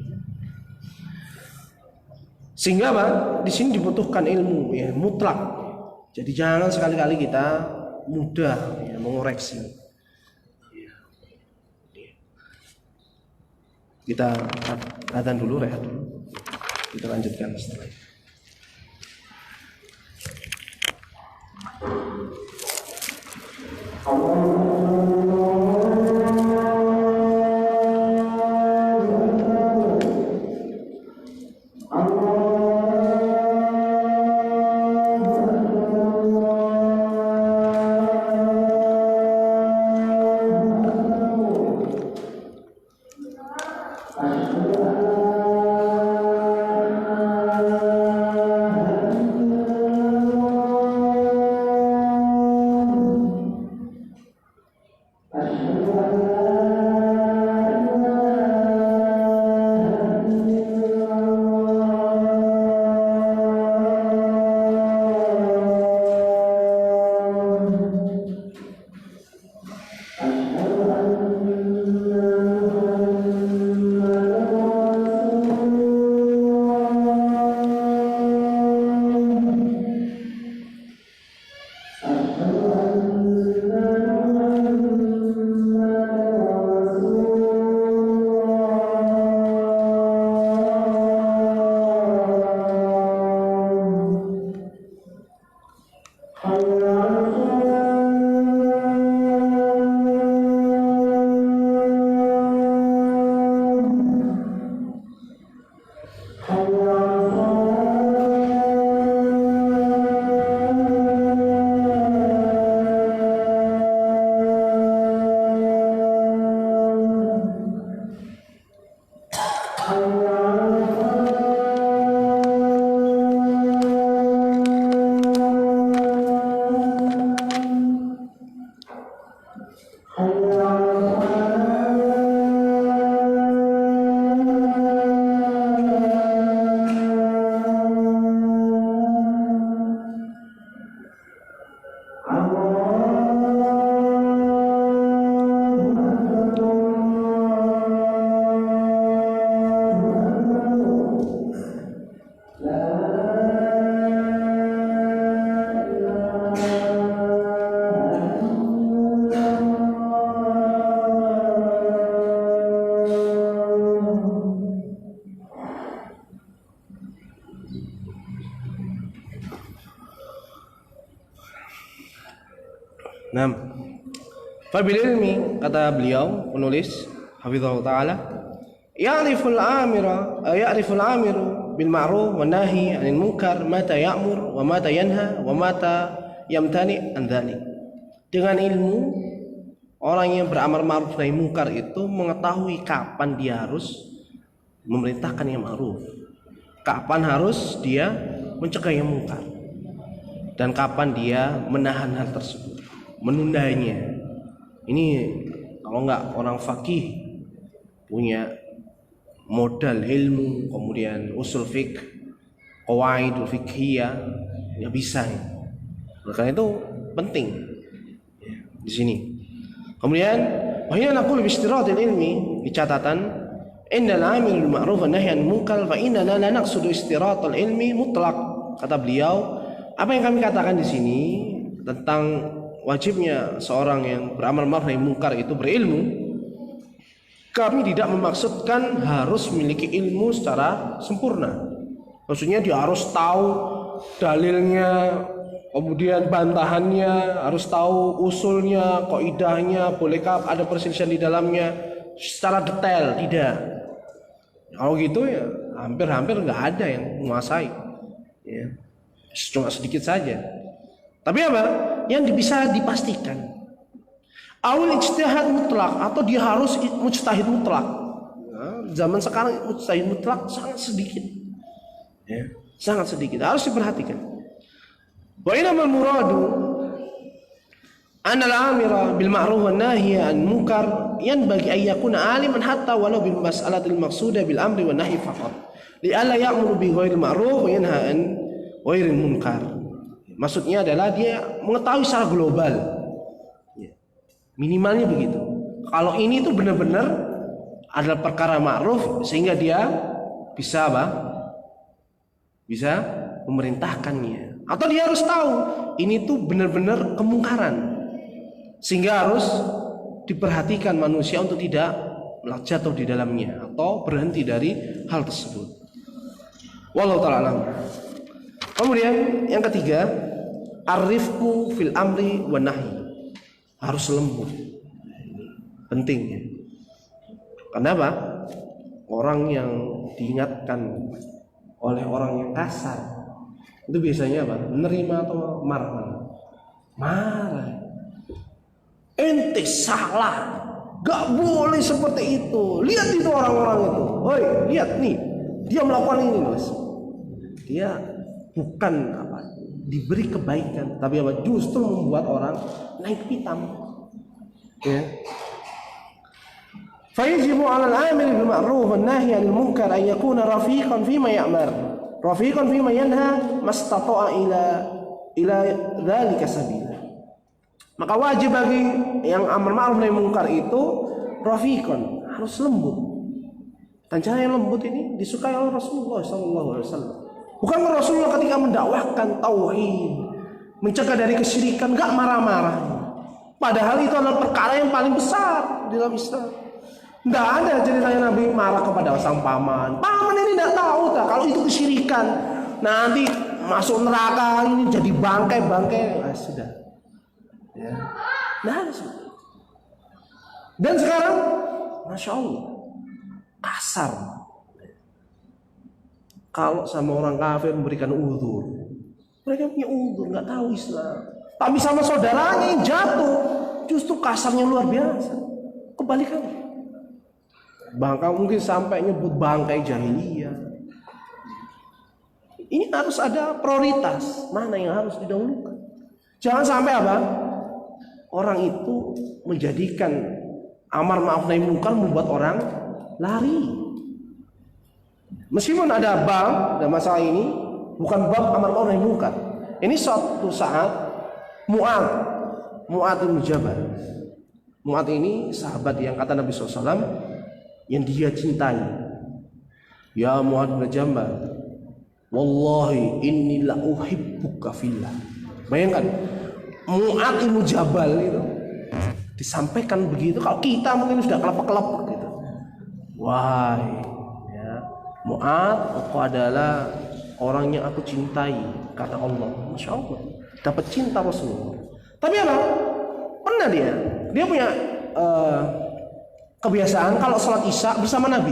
Sehingga apa? Di sini dibutuhkan ilmu ya, mutlak. Jadi jangan sekali-kali kita mudah ya, mengoreksi. Kita adzan dulu, rehat dulu. Kita lanjutkan setelah itu. Nah, fabil ilmi, kata beliau penulis hafizahullah taala, ya'riful amiru bil ma'ruf wan nahi 'anil munkar mata ya'mur wa mata yanha wa mata yamtani an dzalik. Dengan ilmu, orang yang beramar ma'ruf nahi munkar itu mengetahui kapan dia harus memerintahkan yang ma'ruf, kapan harus dia mencegah yang munkar, dan kapan dia menahan hal tersebut, menundanya. Ini kalau enggak orang fakih punya modal ilmu, kemudian usul fiqh, qawaidul fiqhiyah, ya bisa ya. Karena itu penting ya, di sini. Kemudian wahina naqulu bi istiratil ilmi, di catatan innal amil bil ma'ruf wan nahy anil munkar fa innana la naqsudu istiratal ilmi mutlaq. Kata beliau, apa yang kami katakan di sini tentang wajibnya seorang yang beramal ma'ruf nahi munkar itu berilmu, kami tidak memaksudkan harus memiliki ilmu secara sempurna. Maksudnya dia harus tahu dalilnya, kemudian bantahannya, harus tahu usulnya, kaidahnya, bolehkah ada perselisihan di dalamnya secara detail. Tidak. Kalau gitu ya hampir-hampir nggak ada yang menguasai. Ya. Cuma sedikit saja. Tapi apa? Yang bisa dipastikan. Awal ijtihad mutlak, atau dia harus mujtahid mutlak. Nah, zaman sekarang mujtahid mutlak sangat sedikit. Ya, sangat sedikit. Harus diperhatikan. Wa innamal muradu Anal amira bil ma'ruf wan nahya 'anil munkar yanbaghi an yakuna 'aliman hatta walau bil mas'alatil maqsuda bil amri wan nahyi faqat. Li'alla ya'muru bi ghairil ma'ruf wa yanha 'an ghairil munkar. Maksudnya adalah dia mengetahui secara global. Minimalnya begitu. Kalau ini tuh benar-benar adalah perkara ma'ruf sehingga dia bisa apa? Bisa memerintahkannya. Atau dia harus tahu ini tuh benar-benar kemungkaran. Sehingga harus diperhatikan manusia untuk tidak jatuh di dalamnya atau berhenti dari hal tersebut. Wallahu ta'ala alam. Kemudian yang ketiga, arifku fil amri wan nahi. Harus lembut. Pentingnya. Kenapa? Orang yang diingatkan oleh orang yang kasar itu biasanya apa? Menerima atau marah? Marah. Ente salah, gak boleh seperti itu. Lihat itu orang-orang itu. Hoi, lihat nih, dia melakukan ini, Mas. Dia bukan apa diberi kebaikan, tapi apa justru membuat orang naik pitam. Ya. Fayajibu 'alal 'amil bil ma'ruf wan nahy 'anil munkar an yakuna rafiqan fima ya'mar, rafiqan fima yanha mastata'a ila dzalika sabila. Maka wajib bagi yang amar ma'ruf nahi munkar itu rafiqan, harus lembut. Dan cara yang lembut ini disukai oleh Rasulullah SAW. Bukan Rasulullah ketika mendakwahkan tauhid, mencegah dari kesyirikan, gak marah-marah. Padahal itu adalah perkara yang paling besar di dalam Islam. Tidak ada ceritanya Nabi marah kepada sang paman. Paman ini tidak tahu tak kalau itu kesyirikan. Nanti masuk neraka ini jadi bangkai-bangkai. Sudah. Ya. Nah, dan sekarang, masya Allah, kasar. Kalau sama orang kafir memberikan uzur, mereka punya uzur, nggak tahu Islam. Tapi sama saudaranya yang jatuh, justru kasarnya luar biasa. Kebalikannya. Bahkan mungkin sampai nyebut bangkai jahiliyah. Ini harus ada prioritas, mana yang harus didahulukan. Jangan sampai apa? Orang itu menjadikan amar ma'ruf nahi munkar membuat orang lari. Meskipun ada bab dan masalah ini bukan bab amar ma'ruf nahi munkar. Ini suatu saat Mu'adz bin Jabal. Mu'adz ini sahabat yang kata Nabi SAW yang dia cintai. Ya Mu'adz bin Jabal, wallahi inni la uhibbuka fillah. Bayangkan Mu'adz bin Jabal itu disampaikan begitu, kalau kita mungkin sudah kelepek-kelepek gitu. Wah, ya, Mu'adz, engkau adalah orang yang aku cintai karena Allah. Masya Allah, dapat cinta Rasulullah. Tapi apa? Pernah dia punya kebiasaan kalau sholat isya bersama Nabi.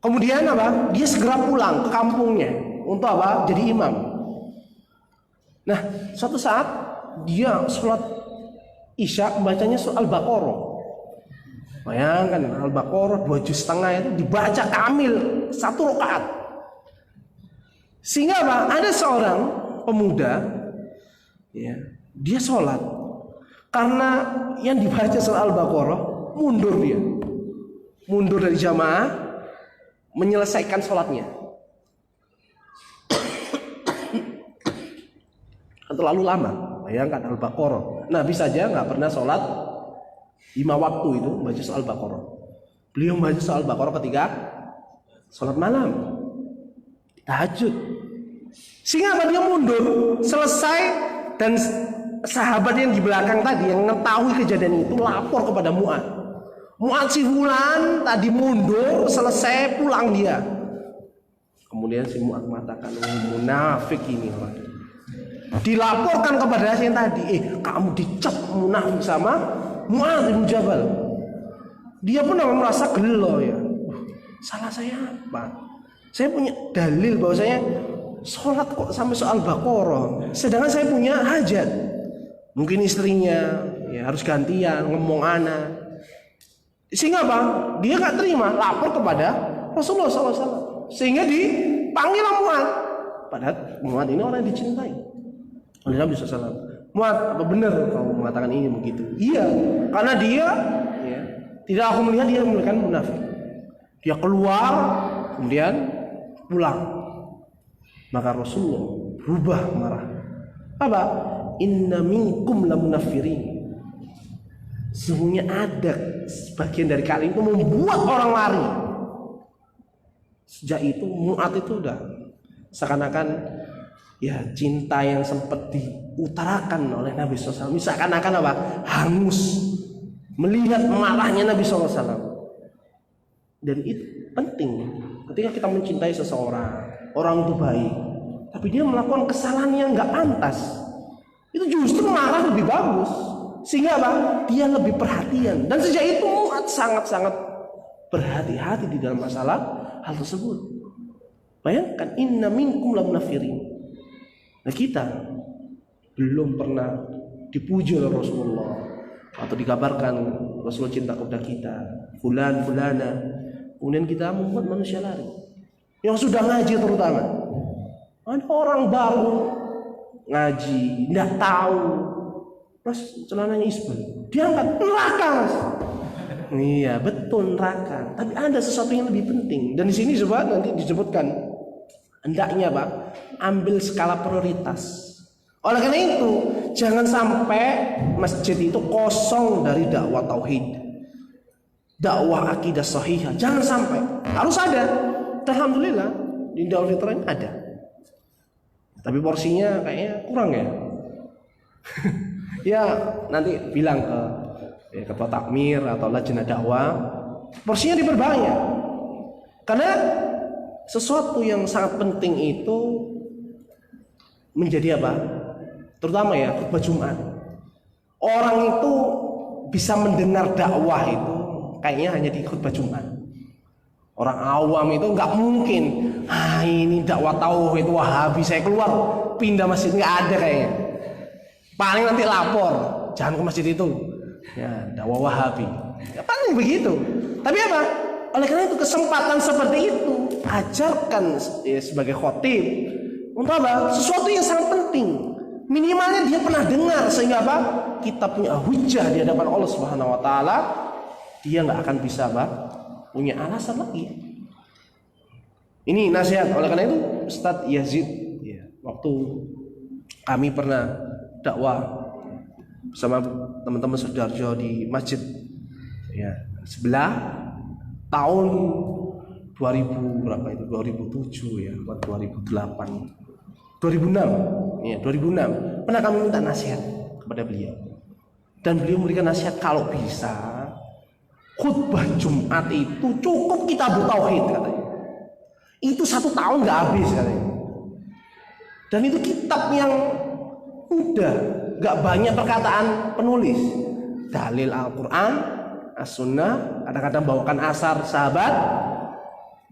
Kemudian apa? Dia segera pulang ke kampungnya untuk apa? Jadi imam. Nah, suatu saat dia sholat isya bacanya surah Al-Baqarah. Bayangkan Al-Baqarah 2 juz setengah itu dibaca kamil 1 rakaat. Sehingga apa? Ada seorang pemuda, ya, dia sholat karena yang dibaca surah Al-Baqarah mundur dari jamaah, menyelesaikan sholatnya. Terlalu lama. Bayangkan Al-Baqarah. Nabi saja nggak pernah sholat 5 waktu itu baca surah Al-Baqarah. Beliau baca surah Al-Baqarah ketika sholat malam, tahajud. Sehingga apa? Dia mundur selesai, dan sahabat yang di belakang tadi yang mengetahui kejadian itu lapor kepada Mu'adz. Mu'adz si fulan tadi mundur, selesai pulang dia. Kemudian si Mu'adz mengatakan, munafik ini orang. Dilaporkan kepada yang tadi, kamu dicap munafik sama Mu'adz bin Jabal. Dia pun merasa gelo ya. Salah saya apa? Saya punya dalil bahwa saya sholat kok sampai soal Baqarah, sedangkan saya punya hajat. Mungkin istrinya ya harus gantian ngomong anak. Sehingga apa? Dia nggak terima, lapor kepada Rasulullah SAW. Sehingga dipanggil Mu'adz. Padahal Mu'adz ini orang yang dicintai oleh Nabi SAW. Muat, apa benar kau mengatakan ini begitu? Iya, karena dia ya, tidak aku melihat dia merupakan munafik. Dia keluar kemudian pulang. Maka Rasulullah berubah marah. Apa? Inna minkum lamunafirin. Sesungguhnya ada sebagian dari kalian itu membuat orang lari. Sejak itu Mu'ad itu udah seakan-akan ya cinta yang sempat diutarakan oleh Nabi SAW seakan-akan apa? Hangus melihat marahnya Nabi SAW. Dan itu penting ketika kita mencintai seseorang, orang itu baik, tapi dia melakukan kesalahan yang nggak pantas, itu justru marah lebih bagus, sehingga apa? Dia lebih perhatian. Dan sejak itu Mu'ad sangat-sangat berhati-hati di dalam masalah hal tersebut. Bayangkan, inna minkum lamunafirin. Nah, kita belum pernah dipuji oleh Rasulullah atau dikabarkan Rasulullah cinta kepada kita, fulan fulana, kemudian kita membuat manusia lari. Yang sudah ngaji terutama, ada orang baru ngaji, tidak tahu, mas celananya isbal, diangkat, neraka mas. Iya betul, neraka. Tapi ada sesuatu yang lebih penting. Dan di sini coba nanti disebutkan hendaknya Pak ambil skala prioritas. Oleh karena itu jangan sampai masjid itu kosong dari dakwah tauhid, dakwah akidah sahihah. Jangan sampai, harus ada. Alhamdulillah di Darul Fitrah ini ada. Tapi porsinya kayaknya kurang ya. Ya nanti bilang ke ketua takmir atau lajnah dakwah, porsinya diperbanyak. Karena sesuatu yang sangat penting itu menjadi apa? Terutama ya khutbah Jumat. Orang itu bisa mendengar dakwah itu kayaknya hanya di khutbah Jumat. Orang awam itu nggak mungkin, ini dakwah tauhid Wahabi, saya keluar pindah masjid, nggak ada kayaknya. Paling nanti lapor, jangan ke masjid itu. Ya, dakwah Wahabi. Ya, paling begitu. Tapi apa? Oleh karena itu kesempatan seperti itu ajarkan ya, sebagai khotib untuk apa? Sesuatu yang sangat penting. Minimalnya dia pernah dengar sehingga apa? Kita punya hujah di hadapan Allah Subhanahu wa taala. Dia nggak akan bisa apa? Punya alasan lagi. Ini nasihat. Oleh karena itu Ustadz Yazid ya, waktu kami pernah dakwah bersama teman-teman Sudarjo di masjid ya sebelah tahun 2000 berapa itu 2007 ya 2008 2006 ya 2006 pernah kami minta nasihat kepada beliau dan beliau memberikan nasihat kalau bisa khutbah Jumat itu cukup kitab tauhid katanya, itu 1 tahun nggak habis katanya, dan itu kitab yang mudah, gak banyak perkataan penulis, dalil Al-Quran, As-Sunnah, kadang-kadang bawakan asar sahabat,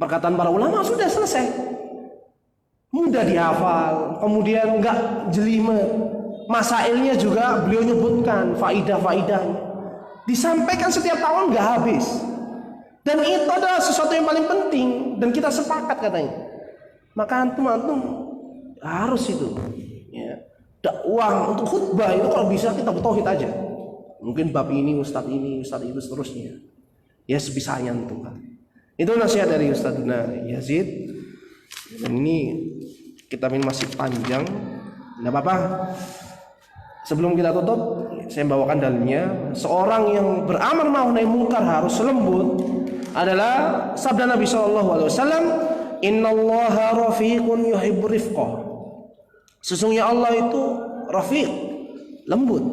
perkataan para ulama, sudah selesai, mudah dihafal, kemudian gak jelimet, masailnya juga beliau nyebutkan faidah-faidahnya, disampaikan setiap tahun gak habis, dan itu adalah sesuatu yang paling penting dan kita sepakat katanya. Maka antum harus itu ya. Dakwah untuk khutbah itu kalau bisa kita tauhid aja. Mungkin bab ini, ustadz itu seterusnya. Ya sebisanya itu kan. Itu nasihat dari Ustadzuna Yazid. Dan ini kita masih panjang. Tidak apa-apa. Sebelum kita tutup, saya bawakan dalilnya. Seorang yang beramar ma'ruf nahi munkar harus lembut adalah sabda Nabi SAW. Innallaha rafiqun yuhibbur rifqah. Sesungguhnya Allah itu rafiq, lembut.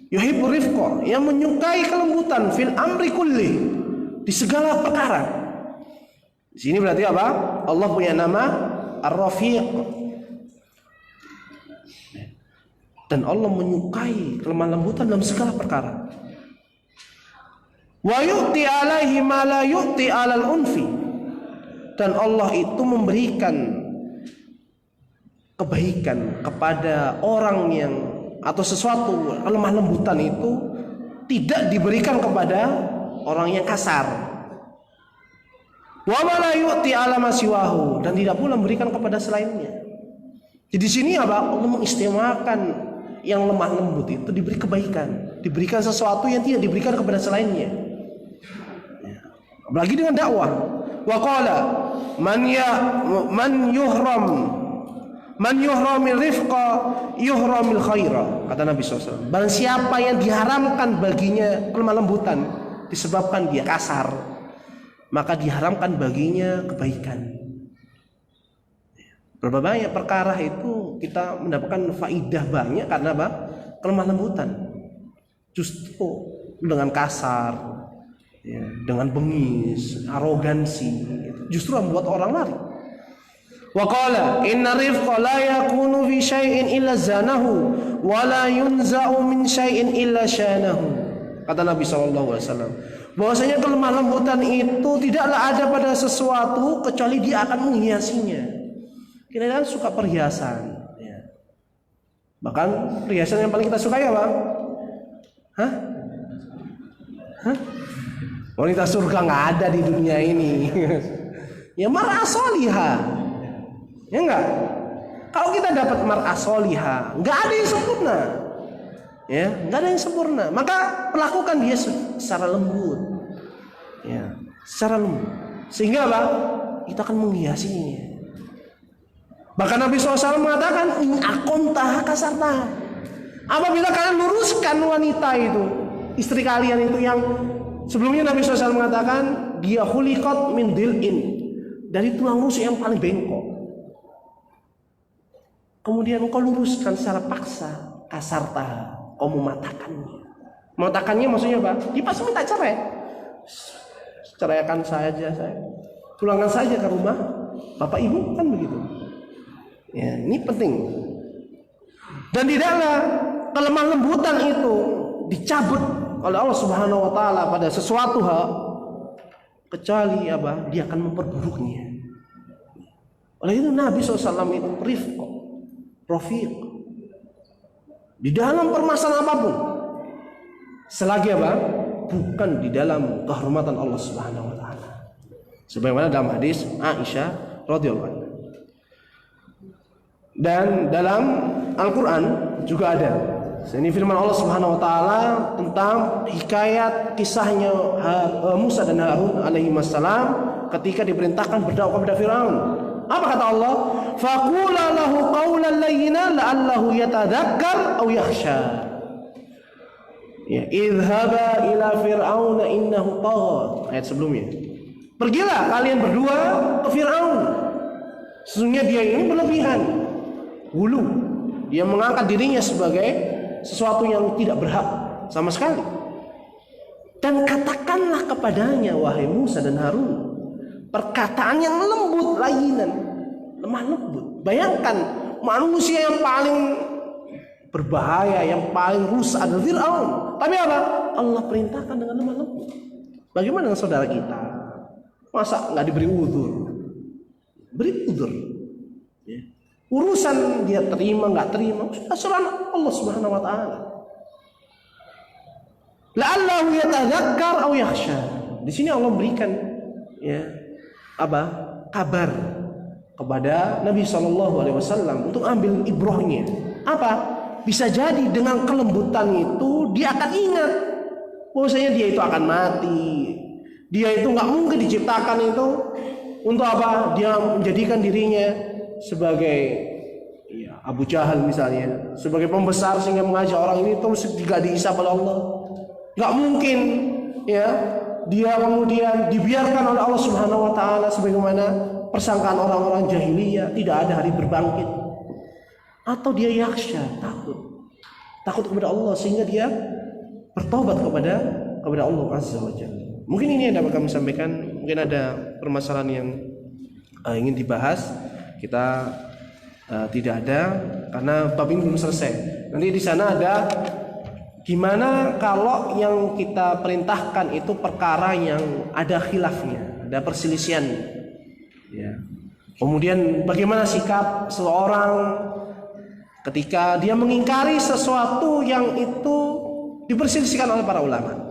Yuhibbur rifqa, yang menyukai kelembutan fil amri kulli, di segala perkara. Di sini berarti apa? Allah punya nama Ar-Rafiq. Dan Allah menyukai kelemah lembutan dalam segala perkara. Wa yu'ti alaihi ma la yu'ti alal unfi. Dan Allah itu memberikan kebaikan kepada orang yang atau sesuatu lemah lembutan itu tidak diberikan kepada orang yang kasar. Wa ma la yu'ti ala masiwahu, dan tidak pula memberikan kepada selainnya. Jadi di sini apa? Allah mengistimewakan yang lemah lembut itu diberi kebaikan, diberikan sesuatu yang tidak diberikan kepada selainnya. Apalagi dengan dakwah. Wa qala man yuhramil rifqa yuhramil khaira. Kata Nabi SAW, barang siapa yang diharamkan baginya kelemah lembutan disebabkan dia kasar, maka diharamkan baginya kebaikan. Berapa banyak perkara itu kita mendapatkan faidah banyak karena apa? Kelemah lembutan. Justru dengan kasar, ya, dengan bengis, arogansi, justru membuat orang lari. Wa qala inna rifqa la yakunu fi syai'in illa zanahu wa la yunza'u min syai'in illa syanahu. Kata Nabi SAW, bahwasanya kelemah lembutan itu tidaklah ada pada sesuatu kecuali dia akan menghiasinya. Kita kan suka perhiasan, ya. Bahkan perhiasan yang paling kita sukai apa? Hah? Wanita surga nggak ada di dunia ini. Ya mar'ah solihah, ya enggak? Kalau kita dapat mar'ah solihah, nggak ada yang sempurna, ya, nggak ada yang sempurna. Maka perlakukan dia secara lembut, ya, secara lembut, sehingga apa? Kita akan menghiasinya. Bahkan Nabi SAW mengatakan in akontah kasartah. Apabila kalian luruskan wanita itu, istri kalian itu yang sebelumnya Nabi SAW mengatakan dia khuliqat min dil'in, dari tulang rusuk yang paling bengkok. Kemudian kau luruskan secara paksa, kasartah, kau mematakannya. Mematakannya maksudnya apa? Dia pasti minta cerai. Ceraikan saja saya. Pulangkan saja ke rumah bapak ibu, kan begitu. Ya, ini penting. Dan tidaklah kelemah lembutan itu dicabut oleh Allah Subhanahu wa taala pada sesuatu hal kecuali apa? Dia akan memperburuknya. Oleh itu Nabi SAW itu rafiq di dalam permasalahan apapun, selagi apa? Bukan di dalam kehormatan Allah Subhanahu wa taala. Sebagaimana dalam hadis Aisyah radhiyallahu anha. Dan dalam Al-Quran juga ada. Ini firman Allah Subhanahu wa taala tentang hikayat kisahnya Musa dan Harun alaihi wassalam ketika diperintahkan berdakwah kepada Firaun. Apa kata Allah? Faqula lahu qawlan layyinan la'allahu yatadzakkar aw yakhsha. Ya, idhaba ila fir'auna innahu tagha. Ayat sebelumnya. Pergilah kalian berdua ke Firaun. Sesungguhnya dia ini berlebihan. Hulu, dia mengangkat dirinya sebagai sesuatu yang tidak berhak sama sekali. Dan katakanlah kepadanya, wahai Musa dan Harun, perkataan yang lembut, layinan, lemah lembut. Bayangkan manusia yang paling berbahaya, yang paling rusak adalah Fir'aun. Tapi apa? Allah perintahkan dengan lemah lembut. Bagaimana dengan saudara kita? Masa nggak diberi udzur? Beri udzur. Ya. Urusan dia terima nggak terima sudah serah Allah Subhanahu wa taala. La'allahu yatadzakkar aw yakhsha. Di sini Allah berikan ya apa? Kabar kepada Nabi SAW untuk ambil ibrahnya. Apa? Bisa jadi dengan kelembutan itu dia akan ingat bahwasanya dia itu akan mati. Dia itu nggak mungkin diciptakan itu untuk apa? Dia menjadikan dirinya sebagai ya, Abu Jahal misalnya, sebagai pembesar sehingga mengajak orang ini terus tidak dihisab oleh Allah. Nggak mungkin ya dia kemudian dibiarkan oleh Allah Subhanahu wa taala sebagaimana persangkaan orang-orang jahiliyah, tidak ada hari berbangkit. Atau dia yakhsha, takut kepada Allah sehingga dia bertobat kepada Allah Azza wa Jalla. Mungkin ini yang dapat kami sampaikan. Mungkin ada permasalahan yang ingin dibahas. Kita tidak ada karena bab ini belum selesai. Nanti di sana ada gimana kalau yang kita perintahkan itu perkara yang ada khilafnya, ada perselisihan. Ya. Kemudian bagaimana sikap seseorang ketika dia mengingkari sesuatu yang itu diperselisihkan oleh para ulama.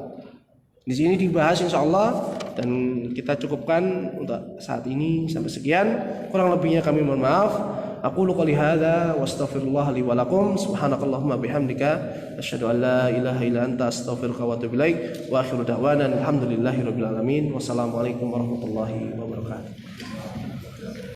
Di sini dibahas insya Allah. Dan kita cukupkan untuk saat ini sampai sekian. Kurang lebihnya kami mohon maaf. Aqulu qouli hadza wa astaghfirullah li wa lakum. Subhanakallahumma bihamdika asyhadu an la ilaha illa anta astaghfiruka wa atubu ilaik. Wa akhiru da'wana alhamdulillahirabbil alamin. Wassalamualaikum warahmatullahi wabarakatuh.